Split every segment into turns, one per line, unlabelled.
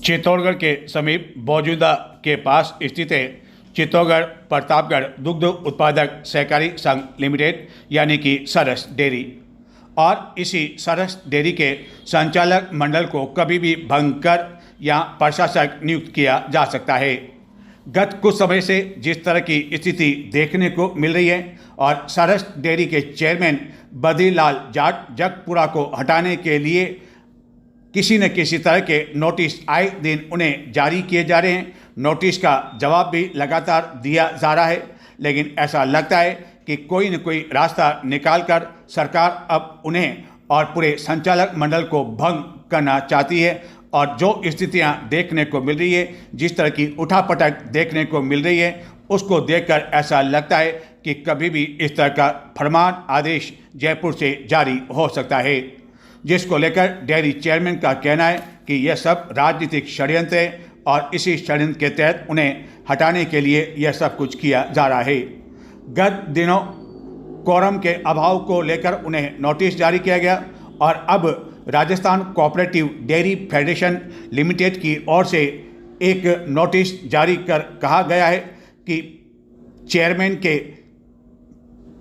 चित्तौड़गढ़ के समीप बौजूदा के पास स्थित है चित्तौड़गढ़ प्रतापगढ़ दुग्ध उत्पादक सहकारी संघ लिमिटेड यानी कि सरस डेयरी। और इसी सरस डेयरी के संचालक मंडल को कभी भी भंग कर या प्रशासक नियुक्त किया जा सकता है। गत कुछ समय से जिस तरह की स्थिति देखने को मिल रही है और सरस डेयरी के चेयरमैन बद्रीलाल जाट जगपुरा को हटाने के लिए किसी न किसी तरह के नोटिस आए दिन उन्हें जारी किए जा रहे हैं। नोटिस का जवाब भी लगातार दिया जा रहा है, लेकिन ऐसा लगता है कि कोई न कोई रास्ता निकालकर सरकार अब उन्हें और पूरे संचालक मंडल को भंग करना चाहती है। और जो स्थितियां देखने को मिल रही है, जिस तरह की उठापटक देखने को मिल रही है, उसको देखकर ऐसा लगता है कि कभी भी इस तरह का फरमान आदेश जयपुर से जारी हो सकता है, जिसको लेकर डेयरी चेयरमैन का कहना है कि यह सब राजनीतिक षड्यंत्र है और इसी षड्यंत्र के तहत उन्हें हटाने के लिए यह सब कुछ किया जा रहा है। गत दिनों कोरम के अभाव को लेकर उन्हें नोटिस जारी किया गया और अब Rajasthan cooperative dairy federation limited की ओर से एक नोटिस जारी कर कहा गया है कि चेयरमैन के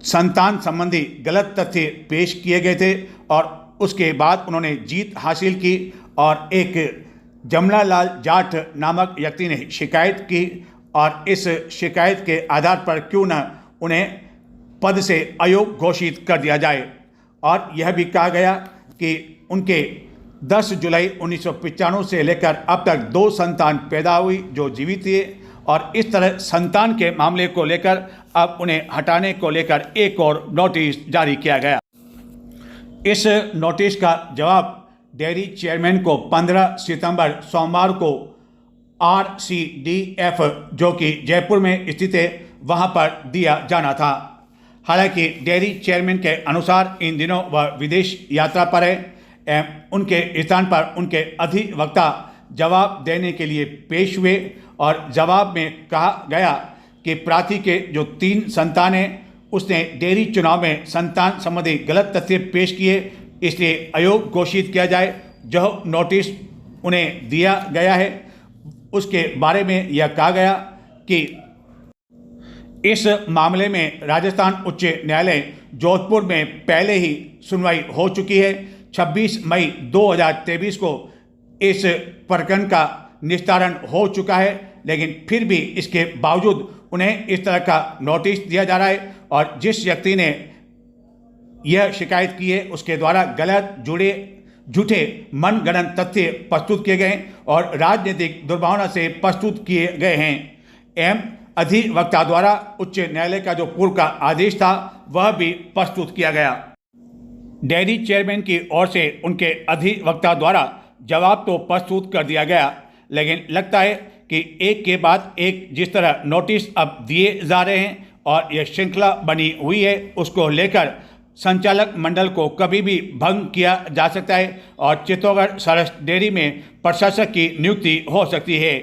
संतान संबंधी गलत तथ्य पेश किए गए थे और उसके बाद उन्होंने जीत हासिल की और एक जमनालाल जाट नामक व्यक्ति ने शिकायत की और इस शिकायत के आधार पर क्यों न उन्हें पद से अयोग्य घोषित कर दिया जाए। और यह भी कहा गया कि उनके 10 जुलाई 1995 से लेकर अब तक 2 संतान पैदा हुई जो जीवित थे और इस तरह संतान के मामले को लेकर अब उन्हें हटाने को लेकर एक और नोटिस जारी किया गया। इस नोटिस का जवाब डेयरी चेयरमैन को 15 सितंबर सोमवार को RCDF जो कि जयपुर में स्थित है वहां पर दिया जाना था। हालांकि डेयरी चेयरमैन के अनुसार इन दिनों वह विदेश यात्रा पर है एवं उनके स्थान पर उनके अधिवक्ता जवाब देने के लिए पेश हुए और जवाब में कहा गया कि प्रार्थी के जो 3 संतान हैं उसने डेयरी चुनाव में संतान संबंधी गलत तथ्य पेश किए, इसलिए अयोग्य घोषित किया जाए। जो नोटिस उन्हें दिया गया है उसके बारे में यह कहा गया कि इस मामले में राजस्थान उच्च न्यायालय जोधपुर में पहले ही सुनवाई हो चुकी है। 26 मई 2023 को इस प्रकरण का निस्तारण हो चुका है, लेकिन फिर भी इसके बावजूद उन्हें इस तरह का नोटिस दिया जा रहा है और जिस व्यक्ति ने यह शिकायत की है उसके द्वारा गलत झूठे मनगढ़ंत तथ्य प्रस्तुत किए गए और राजनीतिक दुर्भावना से प्रस्तुत किए गए हैं एवं अधिवक्ता द्वारा उच्च न्यायालय का जो पूर्व का आदेश था वह भी प्रस्तुत किया गया। डेयरी चेयरमैन की ओर से उनके अधिवक्ता द्वारा जवाब तो प्रस्तुत कर दिया गया, लेकिन लगता है कि एक के बाद एक जिस तरह नोटिस अब दिए जा रहे हैं और यह श्रृंखला बनी हुई है उसको लेकर संचालक मंडल को कभी भी भंग किया जा सकता है और चित्तौड़गढ़ सरस डेयरी में प्रशासक की नियुक्ति हो सकती है।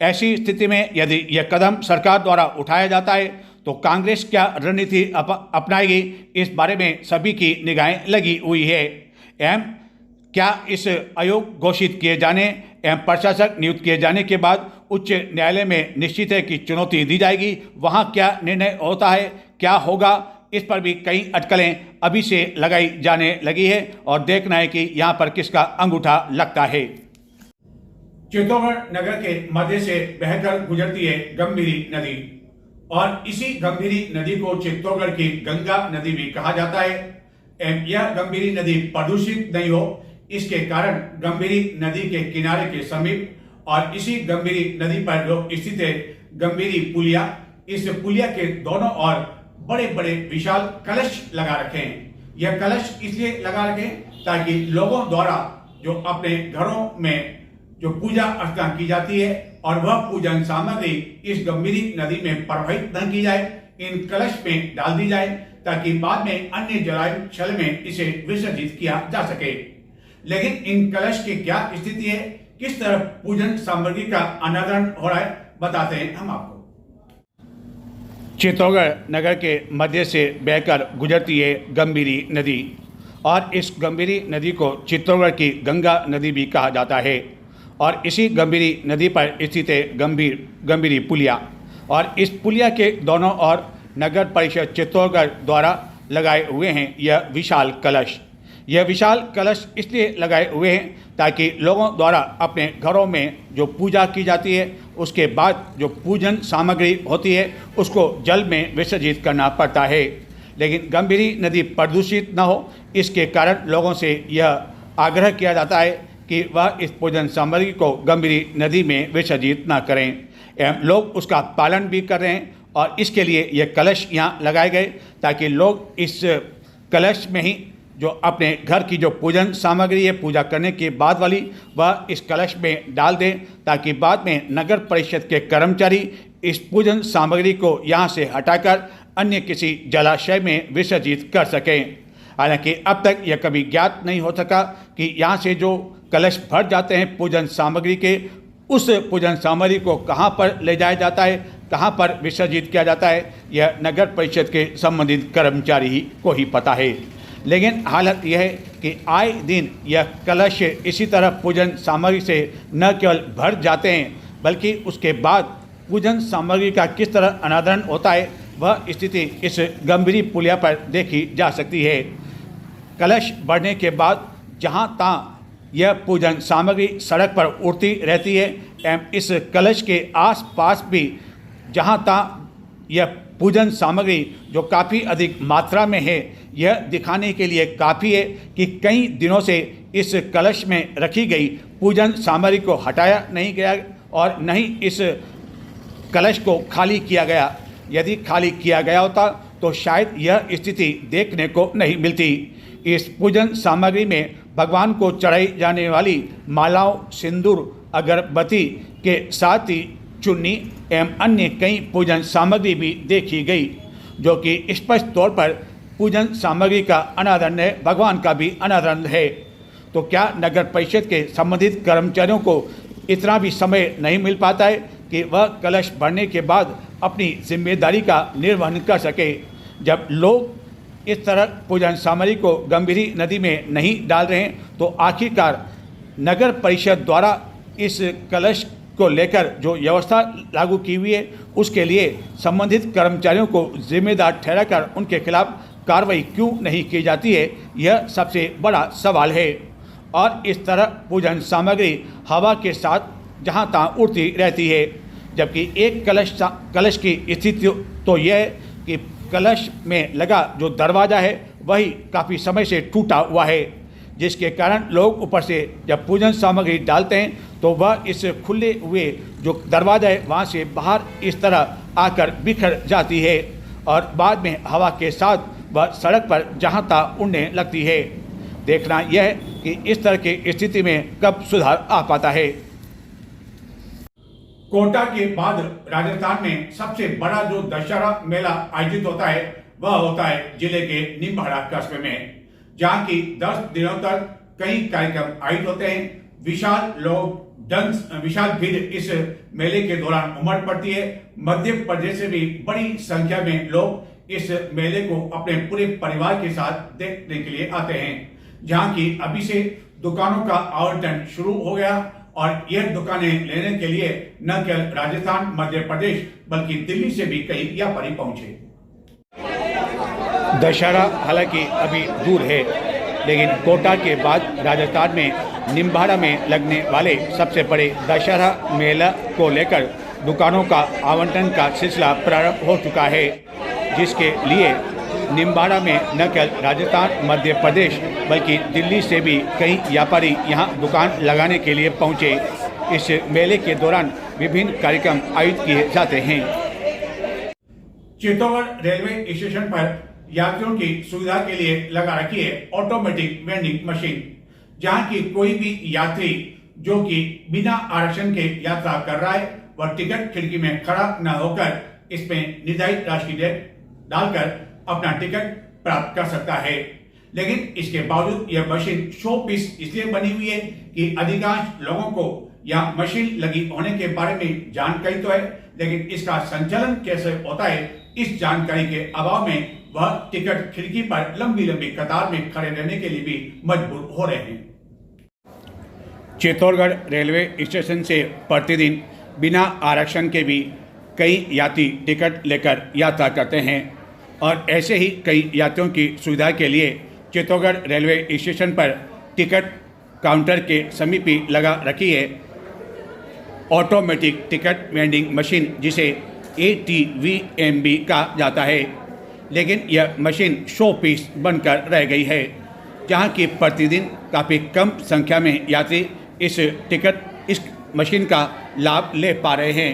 ऐसी स्थिति में यदि यह कदम सरकार द्वारा उठाया जाता है तो कांग्रेस क्या रणनीति अपनाएगी, इस बारे में सभी की निगाहें लगी हुई है। एवं क्या इस अयोग्य घोषित किए जाने एवं प्रशासक नियुक्त किए जाने के बाद उच्च न्यायालय में निश्चित है कि चुनौती दी जाएगी, वहां क्या निर्णय होता है, क्या होगा, इस पर भी कई अटकलें अभी से लगाई जाने लगी है और देखना है कि यहाँ पर किसका अंगूठा लगता है। चित्तौड़गढ़ नगर के मध्य से बहकर गुजरती है गंभीरी नदी और इसी गंभीरी नदी को चित्तौड़गढ़ की गंगा नदी भी कहा जाता है एवं यह गंभीरी नदी प्रदूषित नहीं हो इसके कारण गंभीरी नदी के किनारे के समीप और इसी गंभीरी नदी पर जो स्थित है गंभीरी पुलिया, इस पुलिया के दोनों ओर बड़े बड़े विशाल कलश लगा रखे हैं। यह कलश इसलिए लगा रखे ताकि लोगों द्वारा जो अपने घरों में जो पूजा अर्चना की जाती है और वह पूजन सामग्री इस गंभीरी नदी में प्रवाहित न की जाए, इन कलश में डाल दी जाए ताकि बाद में अन्य जलायु छल में इसे विसर्जित किया जा सके। लेकिन इन कलश की क्या स्थिति है, किस तरह पूजन सामग्री का अनादरण हो रहा है, बताते हैं हम आपको। चित्तौड़गढ़ नगर के मध्य से बहकर गुजरती है गंभीरी नदी और इस गंभीरी नदी को चित्तौड़गढ़ की गंगा नदी भी कहा जाता है और इसी गंभीरी नदी पर स्थित है गंभीरी पुलिया, और इस पुलिया के दोनों ओर नगर परिषद चित्तौड़गढ़ द्वारा लगाए हुए हैं यह विशाल कलश। यह विशाल कलश इसलिए लगाए हुए हैं ताकि लोगों द्वारा अपने घरों में जो पूजा की जाती है उसके बाद जो पूजन सामग्री होती है उसको जल में विसर्जित करना पड़ता है। लेकिन गंभीरी नदी प्रदूषित न हो इसके कारण लोगों से यह आग्रह किया जाता है कि वह इस पूजन सामग्री को गंभीरी नदी में विसर्जित न करें, एवं लोग उसका पालन भी कर रहे हैं। और इसके लिए ये कलश यहाँ लगाए गए ताकि लोग इस कलश में ही जो अपने घर की जो पूजन सामग्री है पूजा करने के बाद वाली वह इस कलश में डाल दें, ताकि बाद में नगर परिषद के कर्मचारी इस पूजन सामग्री को यहाँ से हटाकर अन्य किसी जलाशय में विसर्जित कर सकें। हालांकि अब तक यह कभी ज्ञात नहीं हो सका कि यहाँ से जो कलश भर जाते हैं पूजन सामग्री के, उस पूजन सामग्री को कहाँ पर ले जाया जाता है, कहाँ पर विसर्जित किया जाता है, यह नगर परिषद के संबंधित कर्मचारी को ही पता है। लेकिन हालत यह है कि आए दिन यह कलश इसी तरह पूजन सामग्री से न केवल भर जाते हैं बल्कि उसके बाद पूजन सामग्री का किस तरह अनादरण होता है वह स्थिति इस गंभीरी पुलिया पर देखी जा सकती है। कलश बढ़ने के बाद जहाँ तहाँ यह पूजन सामग्री सड़क पर उड़ती रहती है एवं इस कलश के आसपास भी जहाँ तहाँ यह पूजन सामग्री जो काफ़ी अधिक मात्रा में है, यह दिखाने के लिए काफ़ी है कि कई दिनों से इस कलश में रखी गई पूजन सामग्री को हटाया नहीं गया और न ही इस कलश को खाली किया गया। यदि खाली किया गया होता तो शायद यह स्थिति देखने को नहीं मिलती। इस पूजन सामग्री में भगवान को चढ़ाई जाने वाली मालाओं, सिंदूर, अगरबत्ती के साथ ही चुन्नी एवं अन्य कई पूजन सामग्री भी देखी गई, जो कि स्पष्ट तौर पर पूजन सामग्री का अनादरण है, भगवान का भी अनादरण है। तो क्या नगर परिषद के संबंधित कर्मचारियों को इतना भी समय नहीं मिल पाता है कि वह कलश भरने के बाद अपनी जिम्मेदारी का निर्वहन कर सके? जब लोग इस तरह पूजन सामग्री को गंभीरी नदी में नहीं डाल रहे हैं तो आखिरकार नगर परिषद द्वारा इस कलश को लेकर जो व्यवस्था लागू की हुई है उसके लिए संबंधित कर्मचारियों को जिम्मेदार ठहराकर उनके खिलाफ कार्रवाई क्यों नहीं की जाती है, यह सबसे बड़ा सवाल है। और इस तरह पूजन सामग्री हवा के साथ जहाँ तहाँ उड़ती रहती है, जबकि एक कलश की स्थिति तो यह है कि कलश में लगा जो दरवाज़ा है वही काफ़ी समय से टूटा हुआ है, जिसके कारण लोग ऊपर से जब पूजन सामग्री डालते हैं तो वह इस खुले हुए जो दरवाज़ा है वहाँ से बाहर इस तरह आकर बिखर जाती है और बाद में हवा के साथ वह सड़क पर जहाँ तहाँ उड़ने लगती है। देखना यह है कि इस तरह की स्थिति में कब सुधार आ पाता है। कोटा के बाद राजस्थान में सबसे बड़ा जो दशहरा मेला आयोजित होता है वह होता है जिले के निम्बाड़ा कस्बे में, जहाँ की 10 दिनों तक कई कार्यक्रम आयोजित होते हैं। विशाल भीड़ इस मेले के दौरान उमड़ पड़ती है। मध्य प्रदेश से भी बड़ी संख्या में लोग इस मेले को अपने पूरे परिवार के साथ देखने के लिए आते हैं, जहाँ की अभी से दुकानों का आवंटन शुरू हो गया और यह दुकानें लेने के लिए न केवल राजस्थान, मध्य प्रदेश बल्कि दिल्ली से भी कई व्यापारी पहुंचे। दशहरा हालांकि अभी दूर है, लेकिन कोटा के बाद राजस्थान में निम्बाड़ा में लगने वाले सबसे बड़े दशहरा मेला को लेकर दुकानों का आवंटन का सिलसिला प्रारंभ हो चुका है, जिसके लिए निम्बाड़ा में न केवल राजस्थान, मध्य प्रदेश बल्कि दिल्ली से भी कई व्यापारी यहां दुकान लगाने के लिए पहुंचे। इस मेले के दौरान विभिन्न कार्यक्रम आयोजित किए जाते हैं। चित्तौड़गढ़ रेलवे स्टेशन पर यात्रियों की सुविधा के लिए लगा रखी है ऑटोमेटिक वेंडिंग मशीन, जहां की कोई भी यात्री जो कि बिना आरक्षण के यात्रा कर रहा है वह टिकट खिड़की में खड़ा न होकर इसमें निर्धारित राशि डालकर अपना टिकट प्राप्त कर सकता है। लेकिन इसके बावजूद यह मशीन शो पीस इसलिए बनी हुई है कि अधिकांश लोगों को यह मशीन लगी होने के बारे में जानकारी तो है, लेकिन इसका संचालन कैसे होता है इस जानकारी के अभाव में वह टिकट खिड़की पर लंबी लंबी कतार में खड़े रहने के लिए भी मजबूर हो रहे हैं। चित्तौड़गढ़ रेलवे स्टेशन से प्रतिदिन बिना आरक्षण के भी कई यात्री टिकट लेकर यात्रा करते हैं और ऐसे ही कई यात्रियों की सुविधा के लिए चित्तौड़गढ़ रेलवे स्टेशन पर टिकट काउंटर के समीप ही लगा रखी है ऑटोमेटिक टिकट वेंडिंग मशीन, जिसे ATVMB कहा जाता है। लेकिन यह मशीन शो पीस बनकर रह गई है, जहां की प्रतिदिन काफ़ी कम संख्या में यात्री इस मशीन का लाभ ले पा रहे हैं।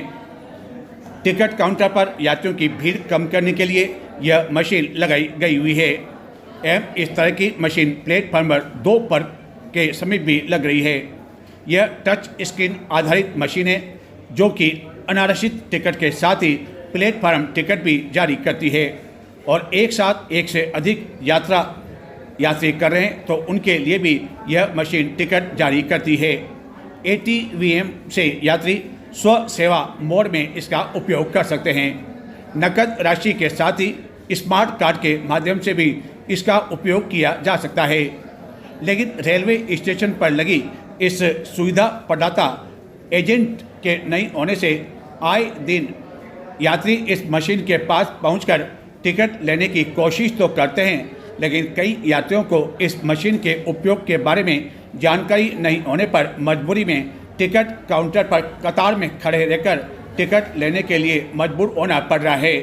टिकट काउंटर पर यात्रियों की भीड़ कम करने के लिए यह मशीन लगाई गई हुई है एवं इस तरह की मशीन प्लेटफार्म पर 2 पर के समीप भी लग रही है। यह टच स्क्रीन आधारित मशीन है जो कि अनारक्षित टिकट के साथ ही प्लेटफार्म टिकट भी जारी करती है और एक साथ एक से अधिक यात्री कर रहे हैं तो उनके लिए भी यह मशीन टिकट जारी करती है। ATVM से यात्री स्व सेवा मोड में इसका उपयोग कर सकते हैं। नकद राशि के साथ ही स्मार्ट कार्ड के माध्यम से भी इसका उपयोग किया जा सकता है। लेकिन रेलवे स्टेशन पर लगी इस सुविधा प्रदाता एजेंट के नहीं होने से आए दिन यात्री इस मशीन के पास पहुंचकर टिकट लेने की कोशिश तो करते हैं, लेकिन कई यात्रियों को इस मशीन के उपयोग के बारे में जानकारी नहीं होने पर मजबूरी में टिकट काउंटर पर कतार में खड़े रहकर टिकट लेने के लिए मजबूर होना पड़ रहा है।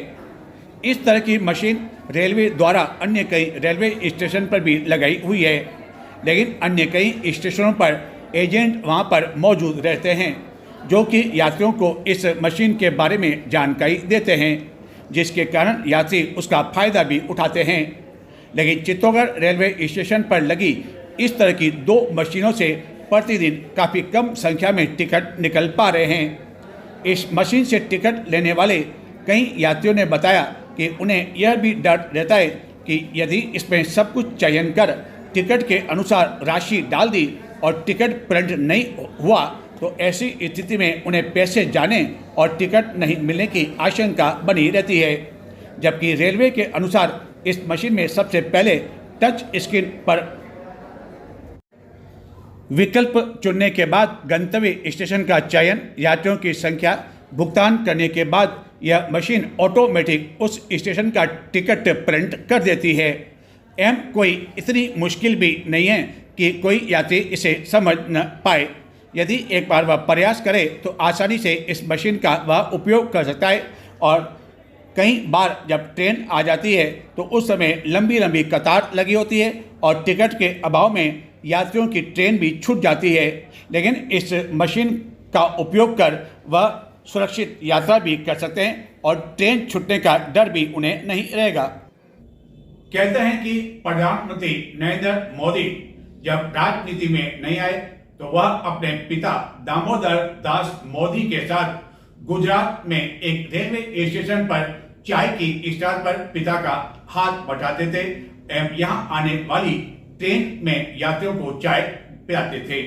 इस तरह की मशीन रेलवे द्वारा अन्य कई रेलवे स्टेशन पर भी लगाई हुई है, लेकिन अन्य कई स्टेशनों पर एजेंट वहां पर मौजूद रहते हैं जो कि यात्रियों को इस मशीन के बारे में जानकारी देते हैं, जिसके कारण यात्री उसका फ़ायदा भी उठाते हैं। लेकिन चित्तौड़गढ़ रेलवे स्टेशन पर लगी इस तरह की 2 मशीनों से प्रतिदिन काफ़ी कम संख्या में टिकट निकल पा रहे हैं। इस मशीन से टिकट लेने वाले कई यात्रियों ने बताया कि उन्हें यह भी डर रहता है कि यदि इसमें सब कुछ चयन कर टिकट के अनुसार राशि डाल दी और टिकट प्रिंट नहीं हुआ तो ऐसी स्थिति में उन्हें पैसे जाने और टिकट नहीं मिलने की आशंका बनी रहती है। जबकि रेलवे के अनुसार इस मशीन में सबसे पहले टच स्क्रीन पर विकल्प चुनने के बाद गंतव्य स्टेशन का चयन, यात्रियों की संख्या, भुगतान करने के बाद यह मशीन ऑटोमेटिक उस स्टेशन का टिकट प्रिंट कर देती है एवं कोई इतनी मुश्किल भी नहीं है कि कोई यात्री इसे समझ न पाए। यदि एक बार वह प्रयास करे तो आसानी से इस मशीन का वह उपयोग कर सकता है और कई बार जब ट्रेन आ जाती है तो उस समय लंबी लंबी कतार लगी होती है और टिकट के अभाव में यात्रियों की ट्रेन भी छूट जाती है, लेकिन इस मशीन का उपयोग कर वह सुरक्षित यात्रा भी कर सकते हैं और ट्रेन छूटने का डर भी उन्हें नहीं रहेगा। कहते हैं कि प्रधानमंत्री नरेंद्र मोदी जब राजनीति में नहीं आए तो वह अपने पिता दामोदर दास मोदी के साथ गुजरात में एक रेलवे स्टेशन पर चाय की स्टॉल पर पिता का हाथ बटाते थे एवं यहाँ आने वाली ट्रेन में यात्रियों को चाय पिलाते थे।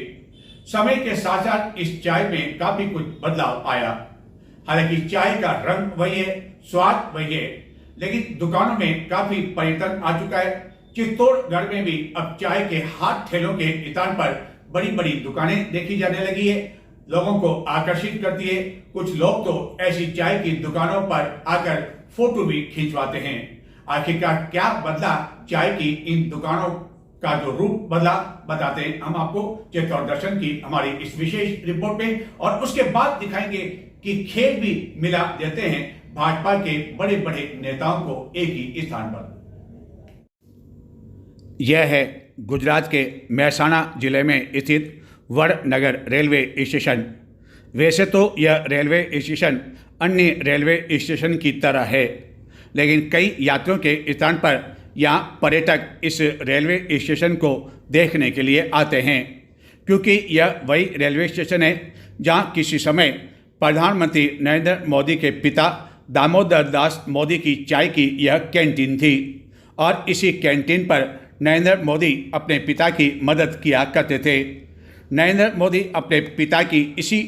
समय के साथ साथ इस चाय में काफी कुछ बदलाव आया। हालांकि चाय का रंग वही है, स्वाद वही है, लेकिन दुकानों में काफी परिवर्तन आ चुका है। चित्तौड़गढ़ में भी अब चाय के हाथ ठेलों के स्थान पर बड़ी बड़ी दुकानें देखी जाने लगी है, लोगों को आकर्षित करती है। कुछ लोग तो ऐसी चाय की दुकानों पर आकर फोटो भी खिंचवाते हैं। आखिरकार क्या बदला चाय की इन दुकानों का जो रूप बदला, बताते हैं हम आपको चित्तौड़ दर्शन की हमारी इस विशेष रिपोर्ट में, और उसके बाद दिखाएंगे कि खेल भी मिला देते हैं भाजपा के बड़े बड़े नेताओं को एक ही स्थान पर। यह है गुजरात के महसाणा जिले में स्थित वडनगर रेलवे स्टेशन। वैसे तो यह रेलवे स्टेशन अन्य रेलवे स्टेशन की तरह है, लेकिन कई यात्रियों के स्थान पर यहाँ पर्यटक इस रेलवे स्टेशन को देखने के लिए आते हैं, क्योंकि यह वही रेलवे स्टेशन है जहाँ किसी समय प्रधानमंत्री नरेंद्र मोदी के पिता दामोदर दास मोदी की चाय की यह कैंटीन थी और इसी कैंटीन पर नरेंद्र मोदी अपने पिता की मदद किया करते थे। नरेंद्र मोदी अपने पिता की इसी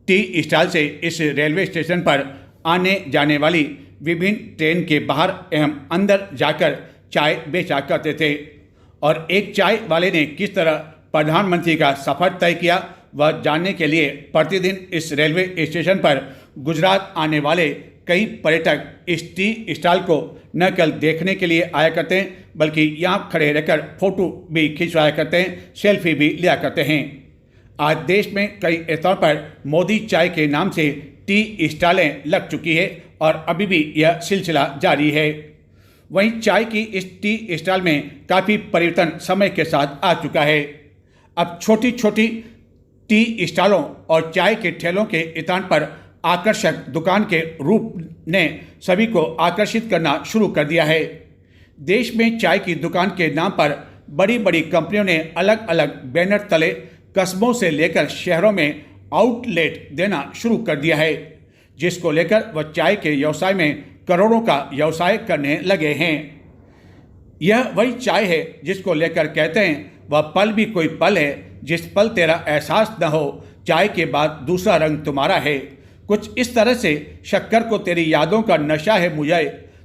टी स्टॉल से इस रेलवे स्टेशन पर आने जाने वाली विभिन्न ट्रेन के बाहर एवं अंदर जाकर चाय बेचा करते थे। और एक चाय वाले ने किस तरह प्रधानमंत्री का सफ़र तय किया वह जानने के लिए प्रतिदिन इस रेलवे स्टेशन पर गुजरात आने वाले कई पर्यटक इस टी स्टॉल को न केवल देखने के लिए आया करते हैं बल्कि यहाँ खड़े रहकर फोटो भी खिंचवाया करते हैं, सेल्फी भी लिया करते हैं। आज देश में कई स्थानों पर मोदी चाय के नाम से टी स्टॉलें लग चुकी है और अभी भी यह सिलसिला जारी है। वहीं चाय की इस टी स्टॉल में काफ़ी परिवर्तन समय के साथ आ चुका है। अब छोटी छोटी टी स्टॉलों और चाय के ठेलों के स्थान पर आकर्षक दुकान के रूप ने सभी को आकर्षित करना शुरू कर दिया है। देश में चाय की दुकान के नाम पर बड़ी बड़ी कंपनियों ने अलग अलग बैनर तले कस्बों से लेकर शहरों में आउटलेट देना शुरू कर दिया है, जिसको लेकर वह चाय के व्यवसाय में करोड़ों का व्यवसाय करने लगे हैं। यह वही चाय है जिसको लेकर कहते हैं वह पल भी कोई पल है, जिस पल तेरा एहसास न हो, चाय के बाद दूसरा रंग तुम्हारा है। कुछ इस तरह से शक्कर को तेरी यादों का नशा है मुझे,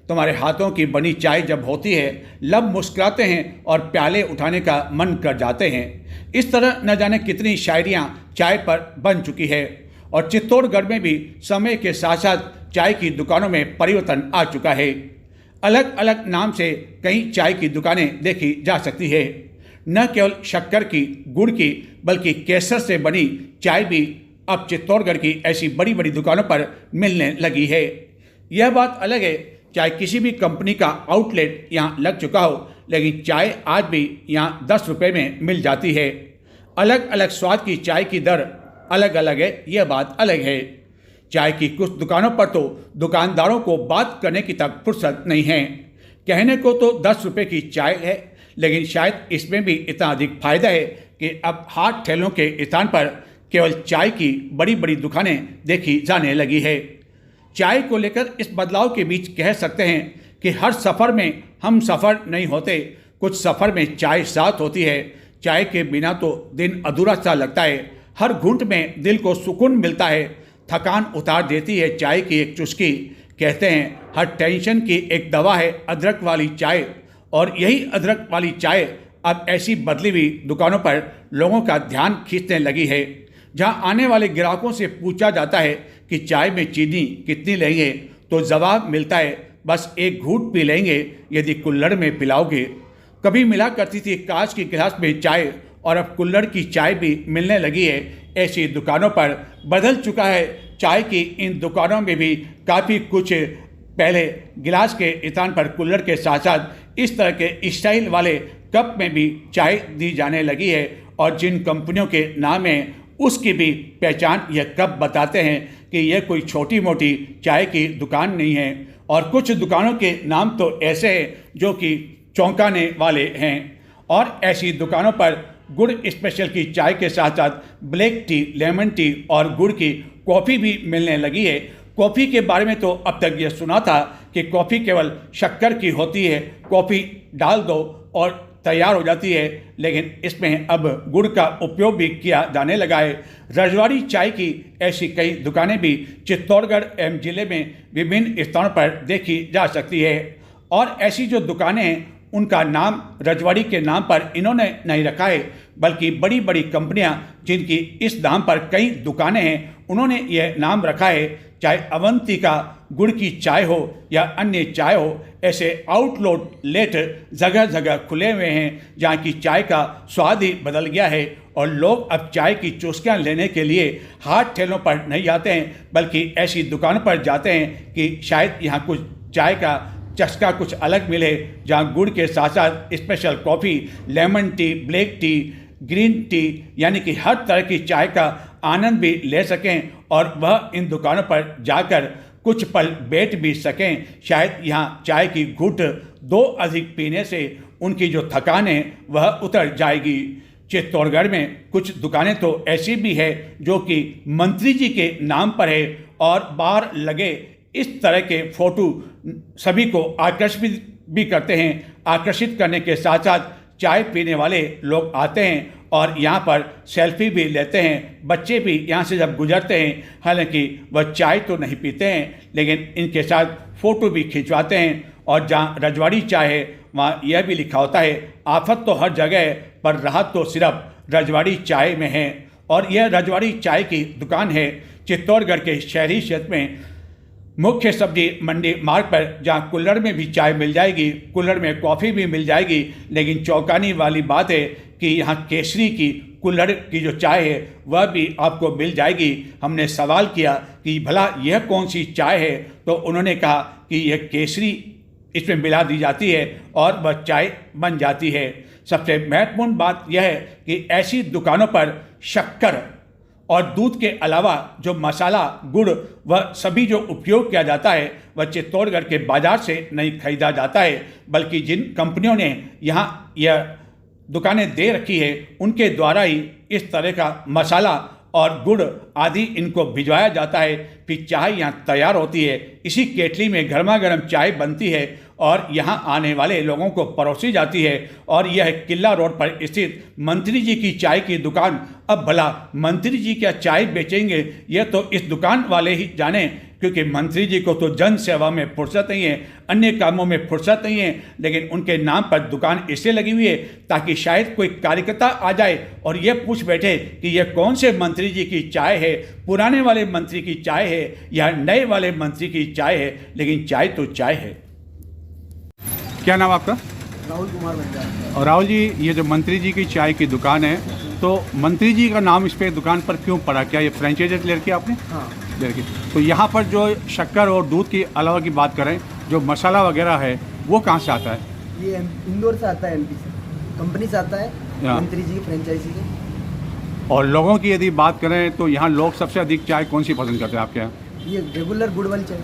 तुम्हारे हाथों की बनी चाय जब होती है लब मुस्कुराते हैं और प्याले उठाने का मन कर जाते हैं। इस तरह न जाने कितनी शायरियाँ चाय पर बन चुकी है और चित्तौड़गढ़ में भी समय के साथ साथ चाय की दुकानों में परिवर्तन आ चुका है। अलग अलग नाम से कई चाय की दुकानें देखी जा सकती है। न केवल शक्कर की, गुड़ की, बल्कि केसर से बनी चाय भी अब चित्तौड़गढ़ की ऐसी बड़ी बड़ी दुकानों पर मिलने लगी है। यह बात अलग है चाहे किसी भी कंपनी का आउटलेट यहाँ लग चुका हो, लेकिन चाय आज भी यहाँ 10 रुपये में मिल जाती है। अलग अलग स्वाद की चाय की दर अलग अलग है, यह बात अलग है। चाय की कुछ दुकानों पर तो दुकानदारों को बात करने की तक फुर्सत नहीं है। कहने को तो 10 रुपये की चाय है, लेकिन शायद इसमें भी इतना अधिक फायदा है कि अब हाट ठेलों के स्थान पर केवल चाय की बड़ी बड़ी दुकानें देखी जाने लगी है। चाय को लेकर इस बदलाव के बीच कह सकते हैं कि हर सफ़र में हम सफ़र नहीं होते, कुछ सफ़र में चाय साथ होती है। चाय के बिना तो दिन अधूरा सा लगता है। हर घूंट में दिल को सुकून मिलता है, थकान उतार देती है चाय की एक चुस्की। कहते हैं हर टेंशन की एक दवा है अदरक वाली चाय, और यही अदरक वाली चाय अब ऐसी बदली हुई दुकानों पर लोगों का ध्यान खींचने लगी है, जहां आने वाले ग्राहकों से पूछा जाता है कि चाय में चीनी कितनी लेंगे, तो जवाब मिलता है बस एक घूंट पी लेंगे यदि कुल्हड़ में पिलाओगे। कभी मिला करती थी कांच की गिलास में चाय, और अब कुल्हड़ की चाय भी मिलने लगी है। ऐसी दुकानों पर बदल चुका है चाय की इन दुकानों में भी काफ़ी कुछ। पहले गिलास के स्थान पर कुल्हड़ के साथ साथ इस तरह के स्टाइल वाले कप में भी चाय दी जाने लगी है, और जिन कंपनियों के नाम हैं उसकी भी पहचान यह कप बताते हैं कि यह कोई छोटी मोटी चाय की दुकान नहीं है। और कुछ दुकानों के नाम तो ऐसे हैं जो कि चौंकाने वाले हैं। और ऐसी दुकानों पर गुड़ स्पेशल की चाय के साथ साथ ब्लैक टी, लेमन टी और गुड़ की कॉफ़ी भी मिलने लगी है। कॉफ़ी के बारे में तो अब तक ये सुना था कि कॉफ़ी केवल शक्कर की होती है, कॉफ़ी डाल दो और तैयार हो जाती है, लेकिन इसमें अब गुड़ का उपयोग भी किया जाने लगा है। रजवाड़ी चाय की ऐसी कई दुकानें भी चित्तौड़गढ़ एवं जिले में विभिन्न स्थानों पर देखी जा सकती है। और ऐसी जो दुकानें हैं उनका नाम रजवाड़ी के नाम पर इन्होंने नहीं रखा है, बल्कि बड़ी बड़ी कंपनियां जिनकी इस नाम पर कई दुकानें हैं उन्होंने यह नाम रखा है। चाहे अवंतिका गुड़ की चाय हो या अन्य चाय हो, ऐसे आउटलेट जगह जगह खुले हुए हैं जहाँ की चाय का स्वाद ही बदल गया है। और लोग अब चाय की चुस्कियाँ लेने के लिए हाट ठेलों पर नहीं जाते हैं, बल्कि ऐसी दुकानों पर जाते हैं कि शायद यहाँ कुछ चाय का चस्का कुछ अलग मिले, जहाँ गुड़ के साथ साथ special coffee, lemon tea, black T, green tea, यानी कि हर तरह की चाय का आनंद भी ले सकें और वह इन दुकानों पर जाकर कुछ पल बैठ भी सकें। शायद यहाँ चाय की घूंट दो अधिक पीने से उनकी जो थकान है वह उतर जाएगी। चित्तौड़गढ़ में कुछ दुकानें तो ऐसी भी है जो कि मंत्री जी के नाम पर है, और बाहर लगे इस तरह के फोटो सभी को आकर्षित भी करते हैं। आकर्षित करने के साथ साथ चाय पीने वाले लोग आते हैं और यहाँ पर सेल्फी भी लेते हैं। बच्चे भी यहाँ से जब गुजरते हैं, हालांकि वह चाय तो नहीं पीते हैं, लेकिन इनके साथ फ़ोटो भी खिंचवाते हैं। और जहाँ रजवाड़ी चाय है वहाँ यह भी लिखा होता है, आफत तो हर जगह है पर राहत तो सिर्फ रजवाड़ी चाय में है। और यह रजवाड़ी चाय की दुकान है चित्तौड़गढ़ के शहरी क्षेत्र में मुख्य सब्जी मंडी मार्ग पर, जहां कुल्हड़ में भी चाय मिल जाएगी, कुल्हड़ में कॉफ़ी भी मिल जाएगी। लेकिन चौंकाने वाली बात है कि यहाँ केसरी की कुल्हड़ की जो चाय है वह भी आपको मिल जाएगी। हमने सवाल किया कि भला यह कौन सी चाय है, तो उन्होंने कहा कि यह केसरी इसमें मिला दी जाती है और वह चाय बन जाती है। सबसे महत्वपूर्ण बात यह है कि ऐसी दुकानों पर शक्कर और दूध के अलावा जो मसाला, गुड़ व सभी जो उपयोग किया जाता है वह चित्तौड़गढ़ के बाज़ार से नहीं खरीदा जाता है, बल्कि जिन कंपनियों ने यहाँ यह दुकानें दे रखी है उनके द्वारा ही इस तरह का मसाला और गुड़ आदि इनको भिजवाया जाता है। फिर चाय यहाँ तैयार होती है, इसी केतली में गर्मा गर्म चाय बनती है और यहाँ आने वाले लोगों को परोसी जाती है। और यह किला रोड पर स्थित मंत्री जी की चाय की दुकान। अब भला मंत्री जी क्या चाय बेचेंगे, यह तो इस दुकान वाले ही जाने, क्योंकि मंत्री जी को तो जन सेवा में फुर्सत नहीं है, अन्य कामों में फुर्सत नहीं है। लेकिन उनके नाम पर दुकान इसलिए लगी हुई है ताकि शायद कोई कार्यकर्ता आ जाए और यह पूछ बैठे कि यह कौन से मंत्री जी की चाय है, पुराने वाले मंत्री की चाय है या नए वाले मंत्री की चाय है, लेकिन चाय तो चाय है। क्या नाम आपका?
राहुल कुमार बंजारा।
और राहुल जी, ये जो मंत्री जी की चाय की दुकान है, तो मंत्री जी का नाम इस पे दुकान पर क्यों पड़ा? क्या ये फ्रेंचाइजी ले रखी आपने?
हाँ,
ले रखी। तो यहाँ पर जो शक्कर और दूध के अलावा की बात करें, जो मसाला वगैरह है वो कहाँ से आता है?
ये इंदौर से आता है, एमपी से, कंपनी से आता है, मंत्री जी की फ्रेंचाइजी के।
और लोगों की यदि बात करें तो यहाँ लोग सबसे अधिक चाय कौन सी पसंद करते हैं आपके यहाँ?
ये रेगुलर गुड़ वाली चाय।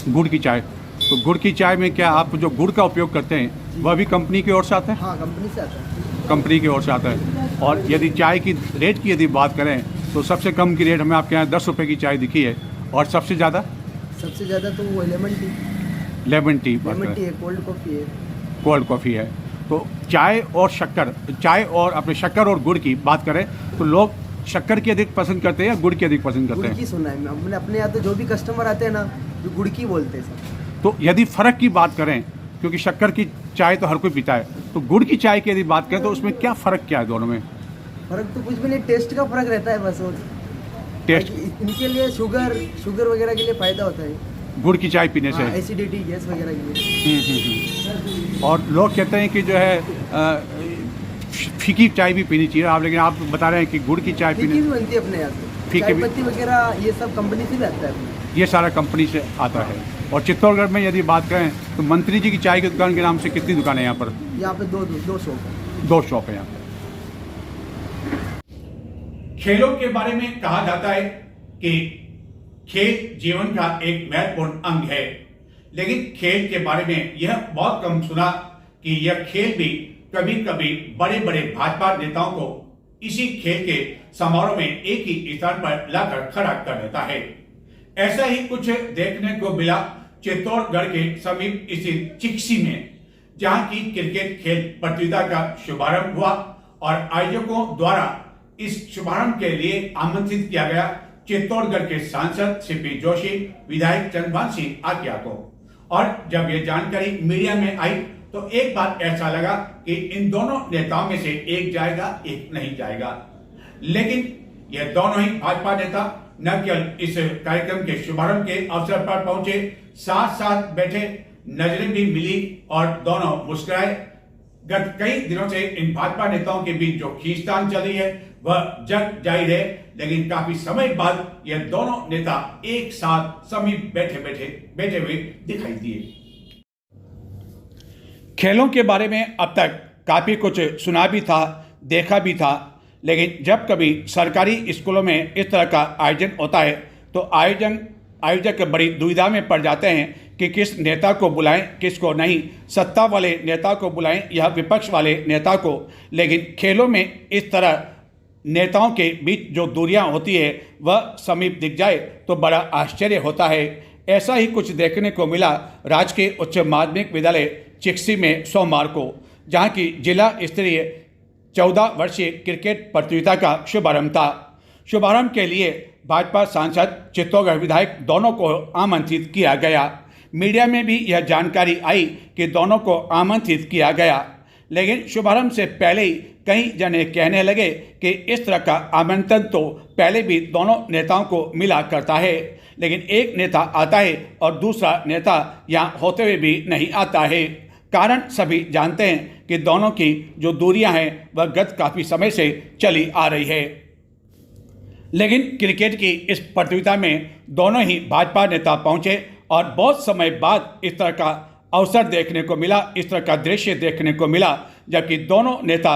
गुड़ की चाय। तो गुड़ की चाय में क्या आप जो गुड़ का उपयोग करते हैं वह भी कंपनी की ओर से आता है?
हाँ, कंपनी से आता है।
कंपनी की ओर से आता है। और यदि चाय की रेट की यदि बात करें तो सबसे कम की रेट हमें आपके यहाँ 10 रुपये की चाय दिखी है, और सबसे ज़्यादा
तो वो लेमन टी
है,
कोल्ड कॉफ़ी है।
कोल्ड कॉफ़ी है। तो चाय और शक्कर, चाय और अपने शक्कर और गुड़ की बात करें तो लोग शक्कर की अधिक पसंद करते हैं या गुड़ की अधिक पसंद करते हैं?
गुड़ की सुना है हमने अपने यहाँ, तो जो भी कस्टमर आते हैं ना, जो गुड़ की बोलते हैं सब।
तो यदि फ़र्क की बात करें, क्योंकि शक्कर की चाय तो हर कोई पीता है, तो गुड़ की चाय की यदि बात करें तो उसमें क्या फ़र्क क्या है दोनों में?
फ़र्क तो कुछ भी नहीं, टेस्ट का फ़र्क रहता है बस। और
टेस्ट
इनके लिए शुगर वगैरह के लिए फ़ायदा होता है
गुड़ की चाय पीने से,
एसिडिटी, गैस वगैरह के लिए।
और लोग कहते हैं कि जो है फीकी चाय भी पीनी चाहिए आप, लेकिन आप बता रहे हैं कि गुड़ की चाय
फीकी
पीने
भी बनती है अपने यहाँ से,
फीकी
चाय
भी,
पत्ती वगैरह ये सब कंपनी से भी आता है।
ये सारा कंपनी से आता है। और चित्तौड़गढ़ में यदि बात करें तो मंत्री जी की चाय की दुकान के नाम से कितनी दुकानें हैं यहाँ पर?
यहाँ पे दो शॉप है।
2 शॉप है यहाँ पर। खेलों के बारे में कहा जाता है कि खेल जीवन का एक महत्वपूर्ण अंग है, लेकिन खेल के बारे में यह बहुत कम सुना कि यह खेल भी कभी कभी बड़े बड़े भाजपा नेताओं को इसी खेल के समारोह में एक ही स्थान पर लाकर खड़ा कर देता है। ऐसा ही कुछ देखने को मिला चित्तौड़गढ़ के समीप स्थित चिक्सी में, जहां की क्रिकेट खेल प्रतियोगिता का शुभारंभ हुआ और आयोजकों द्वारा इस शुभारंभ के लिए आमंत्रित किया गया चित्तौड़गढ़ के सांसद सीपी जोशी, विधायक चंद्रभान सिंह आकिया को। और जब यह जानकारी मीडिया में आई तो एक बात ऐसा लगा कि इन दोनों नेताओं में से एक जाएगा, एक नहीं जाएगा। लेकिन यह दोनों ही भाजपा नेता न केवल इस कार्यक्रम के शुभारंभ के अवसर पर पहुंचे, साथ साथ बैठे, नजरें भी मिली और दोनों मुस्कुराए। गत कई दिनों से इन भाजपा नेताओं के बीच जो खींचतान चली है वह जग जारी है, लेकिन काफी समय बाद यह दोनों नेता एक साथ समीप बैठे हुए दिखाई दिए। खेलों के बारे में अब तक काफी कुछ सुना भी था, देखा भी था, लेकिन जब कभी सरकारी स्कूलों में इस तरह का आयोजन होता है तो आयोजक बड़ी दुविधा में पड़ जाते हैं कि किस नेता को बुलाएं, किसको नहीं, सत्ता वाले नेता को बुलाएं या विपक्ष वाले नेता को। लेकिन खेलों में इस तरह नेताओं के बीच जो दूरियां होती है वह समीप दिख जाए तो बड़ा आश्चर्य होता है। ऐसा ही कुछ देखने को मिला राजकीय उच्च माध्यमिक विद्यालय चिक्सी में सोमवार को, जहां की जिला स्तरीय 14 वर्षीय क्रिकेट प्रतियोगिता का शुभारंभ था। शुभारंभ के लिए भाजपा सांसद, चित्तौड़गढ़ विधायक दोनों को आमंत्रित किया गया। मीडिया में भी यह जानकारी आई कि दोनों को आमंत्रित किया गया, लेकिन शुभारंभ से पहले ही कई जने कहने लगे कि इस तरह का आमंत्रण तो पहले भी दोनों नेताओं को मिला करता है, लेकिन एक नेता आता है और दूसरा नेता यहाँ होते हुए भी नहीं आता है। कारण सभी जानते हैं कि दोनों की जो दूरियां हैं वह गत काफ़ी समय से चली आ रही है। लेकिन क्रिकेट की इस प्रतियोगिता में दोनों ही भाजपा नेता पहुंचे और बहुत समय बाद इस तरह का अवसर देखने को मिला, इस तरह का दृश्य देखने को मिला, जबकि दोनों नेता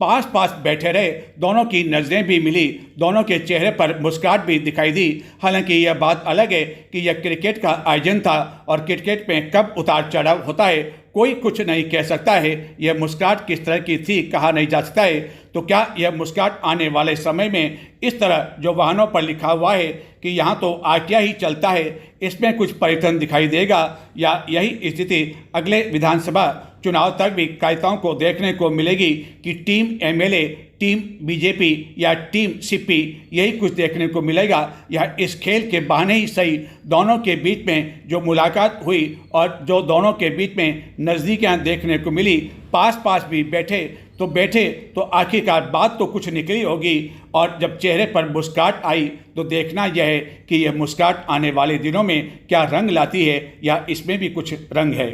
पास पास बैठे रहे, दोनों की नज़रें भी मिली, दोनों के चेहरे पर मुस्कुराहट भी दिखाई दी। हालांकि यह बात अलग है कि यह क्रिकेट का आयोजन था और क्रिकेट में कब उतार चढ़ाव होता है कोई कुछ नहीं कह सकता है। यह मुस्कुराहट किस तरह की थी कहा नहीं जा सकता है। तो क्या यह मुस्कुराहट आने वाले समय में इस तरह जो वाहनों पर लिखा हुआ है कि यहाँ तो आरटीआई ही चलता है, इसमें कुछ परिवर्तन दिखाई देगा, या यही स्थिति अगले विधानसभा चुनाव तक भी कार्यताओं को देखने को मिलेगी कि टीम एमएलए, टीम बीजेपी या टीम सीपी, यही कुछ देखने को मिलेगा, या इस खेल के बहाने ही सही दोनों के बीच में जो मुलाकात हुई और जो दोनों के बीच में नज़दीकियाँ देखने को मिली, पास पास भी बैठे तो आखिरकार बात तो कुछ निकली होगी। और जब चेहरे पर मुस्कुराहट आई तो देखना यह है कि यह मुस्कुराहट आने वाले दिनों में क्या रंग लाती है या इसमें भी कुछ रंग है।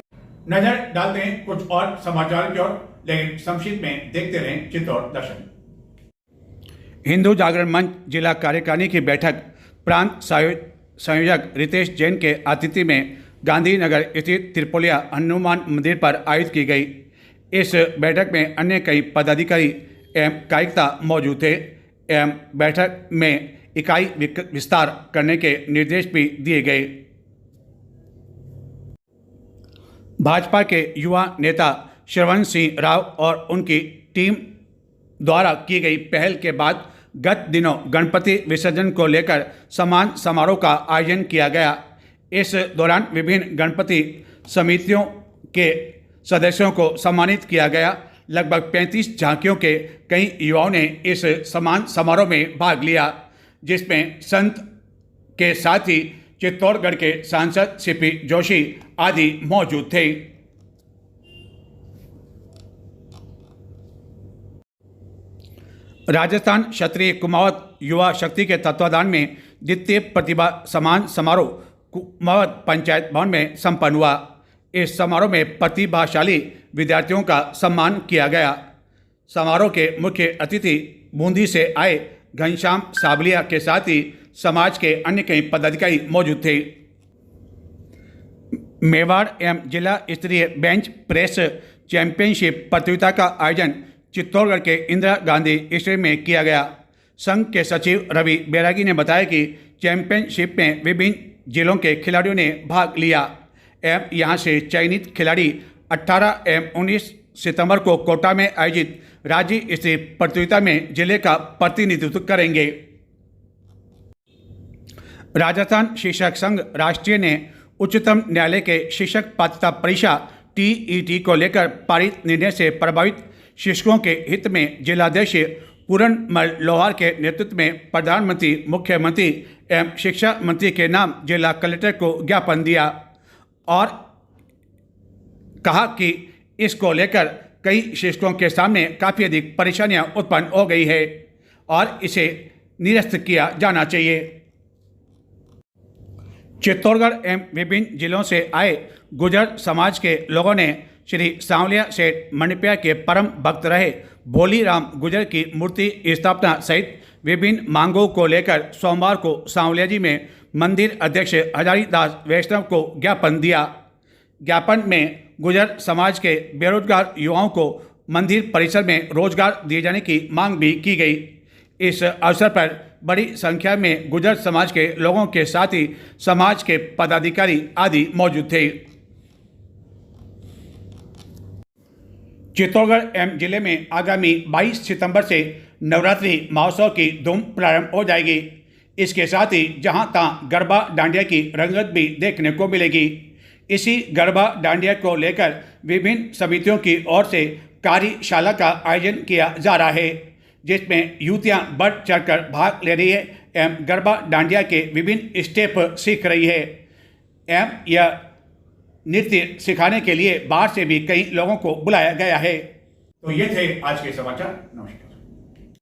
नजर डालते हैं कुछ और समाचार की ओर, लेकिन संक्षिप्त में देखते रहें चित्तौड़ दर्शन। हिंदू जागरण मंच जिला कार्यकारिणी की बैठक प्रांत संयोजक रितेश जैन के आतिथ्य में गांधीनगर स्थित त्रिपोलिया हनुमान मंदिर पर आयोजित की गई। इस बैठक में अन्य कई पदाधिकारी एवं कार्यकर्ता मौजूद थे एवं बैठक में इकाई विस्तार करने के निर्देश भी दिए गए। भाजपा के युवा नेता श्रवण सिंह राव और उनकी टीम द्वारा की गई पहल के बाद गत दिनों गणपति विसर्जन को लेकर सम्मान समारोह का आयोजन किया गया। इस दौरान विभिन्न गणपति समितियों के सदस्यों को सम्मानित किया गया। लगभग 35 झांकियों के कई युवाओं ने इस सम्मान समारोह में भाग लिया, जिसमें संत के साथ ही चित्तौड़गढ़ के सांसद सीपी जोशी आदि मौजूद थे। राजस्थान क्षत्रिय कुमावत युवा शक्ति के तत्वाधान में द्वितीय प्रतिभा सम्मान समारोह कुमावत पंचायत भवन में संपन्न हुआ। इस समारोह में प्रतिभाशाली विद्यार्थियों का सम्मान किया गया। समारोह के मुख्य अतिथि बूंदी से आए घनश्याम साबलिया के साथ ही समाज के अन्य कई पदाधिकारी मौजूद थे। मेवाड़ एवं जिला स्तरीय बेंच प्रेस चैंपियनशिप प्रतियोगिता का आयोजन चित्तौड़गढ़ के इंदिरा गांधी स्टेडियम में किया गया। संघ के सचिव रवि बैरागी ने बताया कि चैंपियनशिप में विभिन्न जिलों के खिलाड़ियों ने भाग लिया एवं यहां से चयनित खिलाड़ी 18 एवं 19 सितंबर को कोटा में आयोजित राज्य स्तरीय प्रतियोगिता में जिले का प्रतिनिधित्व करेंगे। राजस्थान शिक्षक संघ राष्ट्रीय ने उच्चतम न्यायालय के शिक्षक पात्रता परीक्षा टीईटी को लेकर पारित निर्णय से प्रभावित शिक्षकों के हित में जिलाध्यक्ष पूरनमल लोहार के नेतृत्व में प्रधानमंत्री, मुख्यमंत्री एवं शिक्षा मंत्री के नाम जिला कलेक्टर को ज्ञापन दिया और कहा कि इसको लेकर कई शिक्षकों के सामने काफ़ी अधिक परेशानियां उत्पन्न हो गई है और इसे निरस्त किया जाना चाहिए। चित्तौड़गढ़ एवं विभिन्न जिलों से आए गुर्जर समाज के लोगों ने श्री सांवलिया सेठ मंडपिया के परम भक्त रहे भोली राम गुर्जर की मूर्ति स्थापना सहित विभिन्न मांगों को लेकर सोमवार को सांवलिया जी में मंदिर अध्यक्ष हजारीदास वैष्णव को ज्ञापन दिया। ज्ञापन में गुर्जर समाज के बेरोजगार युवाओं को मंदिर परिसर में रोजगार दिए जाने की मांग भी की गई। इस अवसर पर बड़ी संख्या में गुर्जर समाज के लोगों के साथ ही समाज के पदाधिकारी आदि मौजूद थे। चित्तौड़गढ़ एवं जिले में आगामी 22 सितंबर से नवरात्रि महोत्सव की धूम प्रारंभ हो जाएगी। इसके साथ ही जहां तहां गरबा डांडिया की रंगत भी देखने को मिलेगी। इसी गरबा डांडिया को लेकर विभिन्न समितियों की ओर से कार्यशाला का आयोजन किया जा रहा है, जिसमें युवतियां बढ़ चढ़कर भाग ले रही है एवं गरबा डांडिया के विभिन्न स्टेप सीख रही है एवं यह नृत्य सिखाने के लिए बाहर से भी कई लोगों को बुलाया गया है। तो ये थे आज के समाचार। नमस्कार।